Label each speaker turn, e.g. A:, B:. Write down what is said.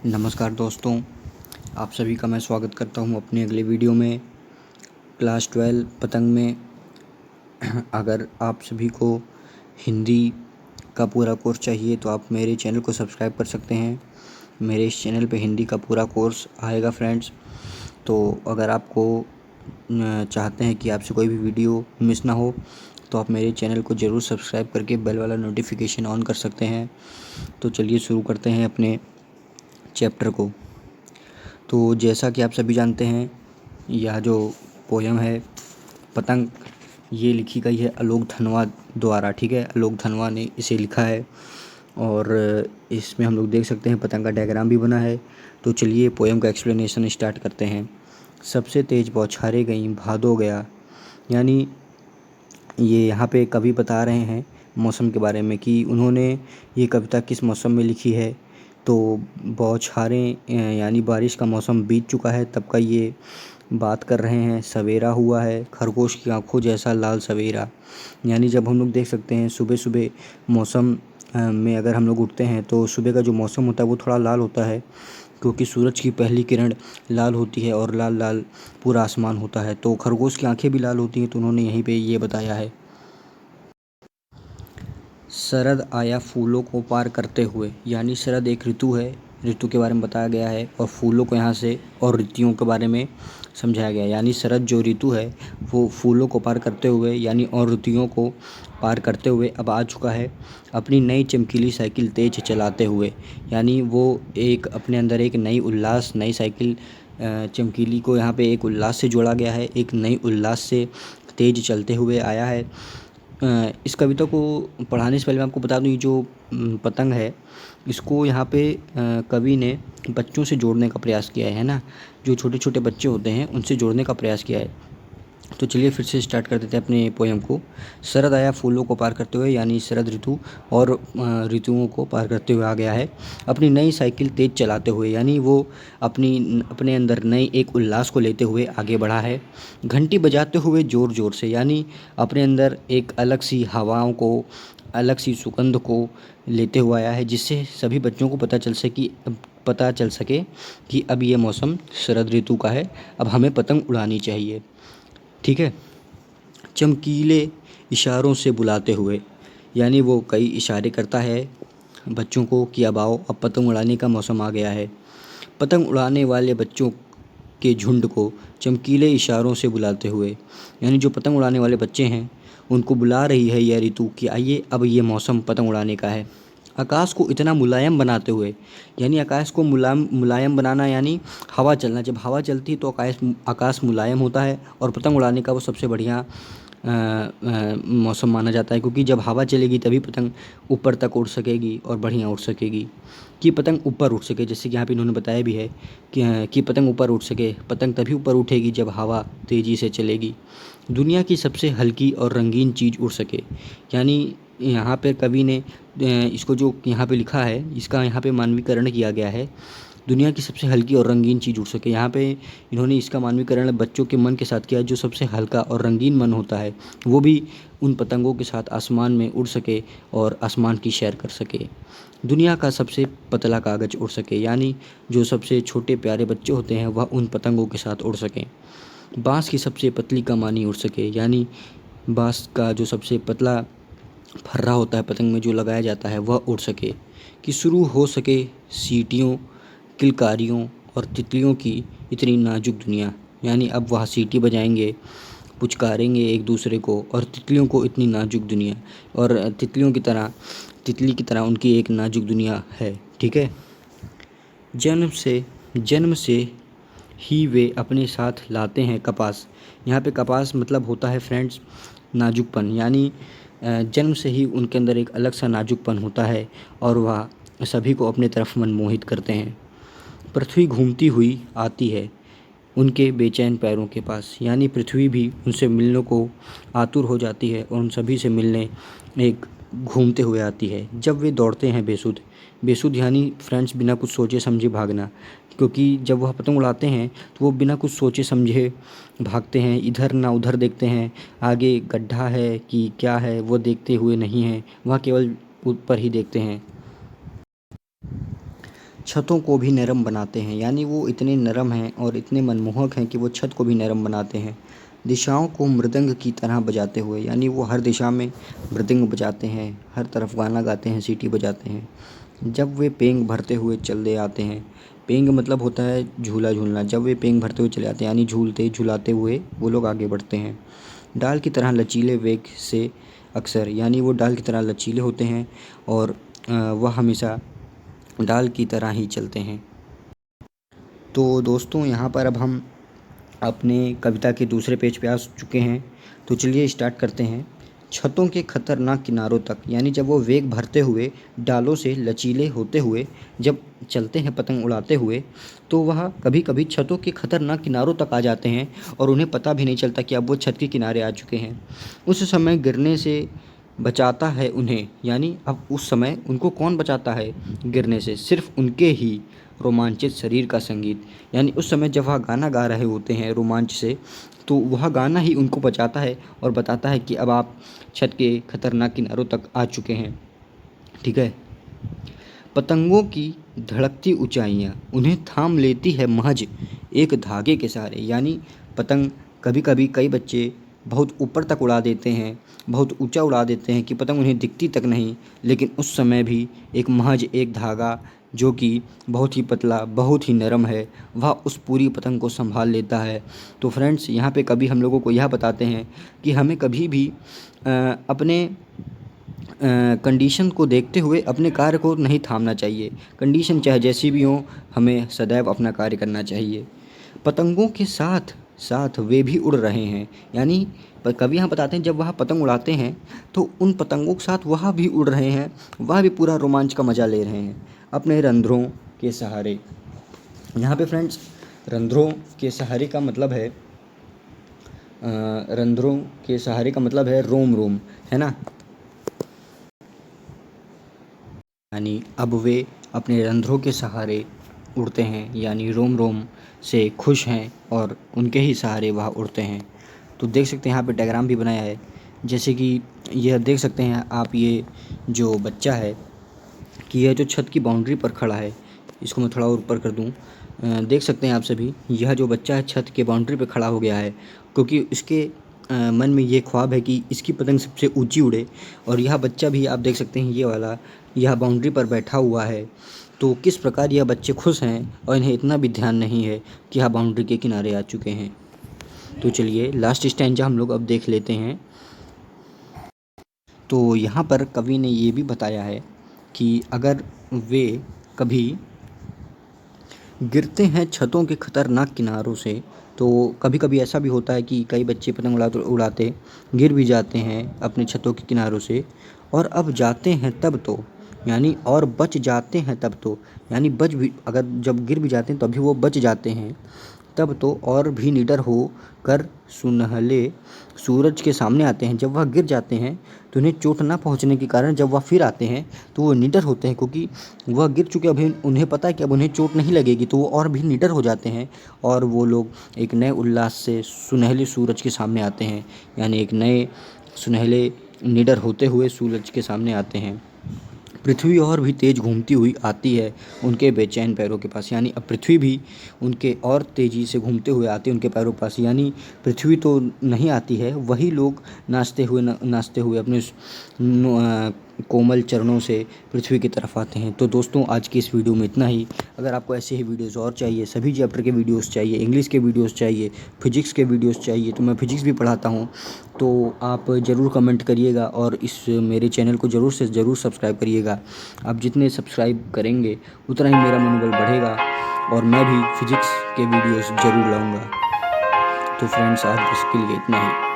A: नमस्कार दोस्तों, आप सभी का मैं स्वागत करता हूं अपने अगले वीडियो में क्लास 12 पतंग में। अगर आप सभी को हिंदी का पूरा कोर्स चाहिए तो आप मेरे चैनल को सब्सक्राइब कर सकते हैं। मेरे इस चैनल पे हिंदी का पूरा कोर्स आएगा फ्रेंड्स। तो अगर आपको चाहते हैं कि आपसे कोई भी वीडियो मिस ना हो तो आप मेरे चैनल को ज़रूर सब्सक्राइब करके बेल वाला नोटिफिकेशन ऑन कर सकते हैं। तो चलिए शुरू करते हैं अपने चैप्टर को। तो जैसा कि आप सभी जानते हैं, यह जो पोयम है पतंग, ये लिखी गई है आलोक धनवा द्वारा। ठीक है, आलोक धनवा ने इसे लिखा है और इसमें हम लोग देख सकते हैं पतंग का डायग्राम भी बना है। तो चलिए पोयम का एक्सप्लेनेशन स्टार्ट करते हैं। सबसे तेज बौछारें गईं भादो गया, यानी ये यहाँ पे कवि बता रहे हैं मौसम के बारे में कि उन्होंने ये कविता किस मौसम में लिखी है। तो बौछारें यानी बारिश का मौसम बीत चुका है तब का ये बात कर रहे हैं। सवेरा हुआ है खरगोश की आंखों जैसा लाल सवेरा, यानी जब हम लोग देख सकते हैं सुबह सुबह मौसम में अगर हम लोग उठते हैं तो सुबह का जो मौसम होता है वो थोड़ा लाल होता है, क्योंकि सूरज की पहली किरण लाल होती है और लाल लाल पूरा आसमान होता है। तो खरगोश की आंखें भी लाल होती हैं, तो उन्होंने यहीं पे ये बताया है। शरद आया फूलों को पार करते हुए, यानी शरद एक ऋतु है, ऋतु के बारे में बताया गया है और फूलों को यहाँ से और ऋतुओं के बारे में समझाया गया है। यानी शरद जो ऋतु है वो फूलों को पार करते हुए यानी और ऋतुओं को पार करते हुए अब आ चुका है अपनी नई चमकीली साइकिल तेज चलाते हुए। यानी वो एक अपने अंदर एक नई उल्लास, नई साइकिल चमकीली को यहाँ पे एक उल्लास से जोड़ा गया है, एक नई उल्लास से तेज चलते हुए आया है। इस कविता को पढ़ाने से पहले मैं आपको बता दूँ, ये जो पतंग है इसको यहाँ पे कवि ने बच्चों से जोड़ने का प्रयास किया है ना, जो छोटे छोटे बच्चे होते हैं उनसे जोड़ने का प्रयास किया है। तो चलिए फिर से स्टार्ट कर देते हैं अपने पोयम को। शरद आया फूलों को पार करते हुए, यानी शरद ऋतु और ऋतुओं को पार करते हुए आ गया है अपनी नई साइकिल तेज चलाते हुए, यानी वो अपने अंदर नई एक उल्लास को लेते हुए आगे बढ़ा है। घंटी बजाते हुए ज़ोर ज़ोर से, यानी अपने अंदर एक अलग सी हवाओं को, अलग सी सुगंध को लेते हुए आया है, जिससे सभी बच्चों को पता चल सके कि अब ये मौसम शरद ऋतु का है, अब हमें पतंग उड़ानी चाहिए। ठीक है। चमकीले इशारों से बुलाते हुए, यानी वो कई इशारे करता है बच्चों को कि अब आओ, अब पतंग उड़ाने का मौसम आ गया है। पतंग उड़ाने वाले बच्चों के झुंड को चमकीले इशारों से बुलाते हुए, यानी जो पतंग उड़ाने वाले बच्चे हैं उनको बुला रही है यह ऋतु कि आइए अब ये मौसम पतंग उड़ाने का है। आकाश को इतना मुलायम बनाते हुए, यानी आकाश को मुलायम बनाना यानी हवा चलना। जब हवा चलती है तो आकाश मुलायम होता है और पतंग उड़ाने का वो सबसे बढ़िया मौसम माना जाता है, क्योंकि जब हवा चलेगी तभी पतंग ऊपर तक उड़ सकेगी और बढ़िया उड़ सकेगी। कि पतंग ऊपर उड़ सके, जैसे कि यहाँ पे इन्होंने बताया भी है कि पतंग ऊपर उड़ सके, पतंग तभी ऊपर उठेगी जब हवा तेज़ी से चलेगी। दुनिया की सबसे हल्की और रंगीन चीज़ उड़ सके, यानी यहाँ पे कवि ने इसको जो यहाँ पे लिखा है इसका यहाँ पे मानवीकरण किया गया है। दुनिया की सबसे हल्की और रंगीन चीज़ उड़ सके, यहाँ पे इन्होंने इसका मानवीकरण बच्चों के मन के साथ किया है। जो सबसे हल्का और रंगीन मन होता है वो भी उन पतंगों के साथ आसमान में उड़ सके और आसमान की सैर कर सके। दुनिया का सबसे पतला कागज़ उड़ सके, यानी जो सबसे छोटे प्यारे बच्चे होते हैं वह उन पतंगों के साथ उड़ सकें। बाँस की सबसे पतली कमानी उड़ सके, यानी बाँस का जो सबसे पतला फर्रा होता है पतंग में जो लगाया जाता है वह उड़ सके। कि शुरू हो सके सीटियों, किलकारियों और तितलियों की इतनी नाजुक दुनिया, यानी अब वह सीटी बजाएंगे, पुचकारेंगे एक दूसरे को, और तितलियों को इतनी नाजुक दुनिया, और तितली की तरह उनकी एक नाजुक दुनिया है। ठीक है। जन्म से ही वे अपने साथ लाते हैं कपास। यहाँ पे कपास मतलब होता है फ्रेंड्स नाजुकपन, यानी जन्म से ही उनके अंदर एक अलग सा नाजुकपन होता है और वह सभी को अपने तरफ मनमोहित करते हैं। पृथ्वी घूमती हुई आती है उनके बेचैन पैरों के पास, यानी पृथ्वी भी उनसे मिलने को आतुर हो जाती है और उन सभी से मिलने एक घूमते हुए आती है। जब वे दौड़ते हैं बेसुध यानी फ्रेंड्स बिना कुछ सोचे समझे भागना, क्योंकि जब वह पतंग उड़ाते हैं तो वो बिना कुछ सोचे समझे भागते हैं, इधर ना उधर देखते हैं, आगे गड्ढा है कि क्या है वो देखते हुए नहीं हैं, वह केवल ऊपर ही देखते हैं। छतों को भी नरम बनाते हैं, यानी वो इतने नरम हैं और इतने मनमोहक हैं कि वो छत को भी नरम बनाते हैं। दिशाओं को मृदंग की तरह बजाते हुए, यानी वो हर दिशा में मृदंग बजाते हैं, हर तरफ गाना गाते हैं, सीटी बजाते हैं। जब वे पेंग भरते हुए चले आते हैं, पेंग मतलब होता है झूला झूलना, जब वे पेंग भरते हुए चले आते हैं यानी झूलते झुलाते हुए वो लोग आगे बढ़ते हैं। डाल की तरह लचीले वेग से अक्सर, यानी वो डाल की तरह लचीले होते हैं और वह हमेशा डाल की तरह ही चलते हैं। तो दोस्तों यहाँ पर अब हम अपने कविता के दूसरे पेज पे आ चुके हैं, तो चलिए स्टार्ट करते हैं। छतों के खतरनाक किनारों तक, यानी जब वो वेग भरते हुए डालों से लचीले होते हुए जब चलते हैं पतंग उड़ाते हुए, तो वह कभी कभी छतों के खतरनाक किनारों तक आ जाते हैं और उन्हें पता भी नहीं चलता कि अब वो छत के किनारे आ चुके हैं। उस समय गिरने से बचाता है उन्हें, यानी अब उस समय उनको कौन बचाता है गिरने से? सिर्फ उनके ही रोमांचित शरीर का संगीत, यानी उस समय जब वह गाना गा रहे होते हैं रोमांच से, तो वह गाना ही उनको बचाता है और बताता है कि अब आप छत के खतरनाक किनारों तक आ चुके हैं। ठीक है। पतंगों की धड़कती ऊंचाइयां उन्हें थाम लेती है महज एक धागे के सहारे, यानी पतंग कभी कभी कई बच्चे बहुत ऊपर तक उड़ा देते हैं, बहुत ऊंचा उड़ा देते हैं कि पतंग उन्हें दिखती तक नहीं, लेकिन उस समय भी एक महज एक धागा जो कि बहुत ही पतला बहुत ही नरम है, वह उस पूरी पतंग को संभाल लेता है। तो फ्रेंड्स, यहाँ पे कभी हम लोगों को यह बताते हैं कि हमें कभी भी अपने कंडीशन को देखते हुए अपने कार्य को नहीं थामना चाहिए। कंडीशन चाहे जैसी भी हो, हमें सदैव अपना कार्य करना चाहिए। पतंगों के साथ साथ वे भी उड़ रहे हैं, यानी कवि यहाँ बताते हैं जब वह पतंग उड़ाते हैं तो उन पतंगों के साथ वह भी उड़ रहे हैं, वह भी पूरा रोमांच का मज़ा ले रहे हैं अपने रंध्रों के सहारे। यहाँ पे फ्रेंड्स, रंध्रों के सहारे का मतलब है रंध्रों के सहारे का मतलब है रोम रोम, है ना। यानी अब वे अपने रंध्रों के सहारे उड़ते हैं, यानी रोम रोम से खुश हैं और उनके ही सहारे वह उड़ते हैं। तो देख सकते हैं यहाँ पे डायग्राम भी बनाया है, जैसे कि यह देख सकते हैं आप, ये जो बच्चा है कि यह जो छत की बाउंड्री पर खड़ा है, इसको मैं थोड़ा और ऊपर कर दूँ, देख सकते हैं आप सभी, यह जो बच्चा है छत के बाउंड्री पर खड़ा हो गया है क्योंकि इसके मन में ये ख्वाब है कि इसकी पतंग सबसे ऊंची उड़े। और यह बच्चा भी आप देख सकते हैं, ये वाला यह बाउंड्री पर बैठा हुआ है। तो किस प्रकार यह बच्चे खुश हैं और इन्हें इतना भी ध्यान नहीं है कि यह बाउंड्री के किनारे आ चुके हैं। तो चलिए लास्ट स्टैंजा हम लोग अब देख लेते हैं। तो यहाँ पर कवि ने ये भी बताया है कि अगर वे कभी गिरते हैं छतों के खतरनाक किनारों से, तो कभी कभी ऐसा भी होता है कि कई बच्चे पतंग उड़ाते गिर भी जाते हैं अपने छतों के किनारों से, और अब जाते हैं तब तो, यानी और बच जाते हैं तब तो, यानी बच भी, अगर जब गिर भी जाते हैं तभी वो बच जाते हैं, तब तो और भी निडर हो कर सुनहले सूरज के सामने आते हैं। जब वह गिर जाते हैं तो उन्हें चोट ना पहुंचने के कारण जब वह फिर आते हैं तो वो निडर होते हैं, क्योंकि वह गिर चुके, अभी उन्हें पता है कि अब उन्हें चोट नहीं लगेगी, तो वो और भी निडर हो जाते हैं और वो लोग एक नए उल्लास से सुनहले सूरज के सामने आते हैं, यानी एक नए सुनहले निडर होते हुए सूरज के सामने आते हैं। पृथ्वी और भी तेज़ घूमती हुई आती है उनके बेचैन पैरों के पास, यानी अब पृथ्वी भी उनके और तेज़ी से घूमते हुए आती है उनके पैरों के पास, यानी पृथ्वी तो नहीं आती है, वही लोग नाचते हुए अपने कोमल चरणों से पृथ्वी की तरफ आते हैं। तो दोस्तों, आज की इस वीडियो में इतना ही। अगर आपको ऐसे ही वीडियोज़ और चाहिए, सभी चैप्टर के वीडियोज़ चाहिए, इंग्लिश के वीडियोज़ चाहिए, फिजिक्स के वीडियोज़ चाहिए, तो मैं फिजिक्स भी पढ़ाता हूँ, तो आप ज़रूर कमेंट करिएगा और इस मेरे चैनल को ज़रूर से ज़रूर सब्सक्राइब करिएगा। आप जितने सब्सक्राइब करेंगे उतना ही मेरा मनोबल बढ़ेगा और मैं भी फिजिक्स के वीडियोज़ ज़रूर लाऊँगा। तो फ्रेंड्स, आज बस के लिए इतना ही।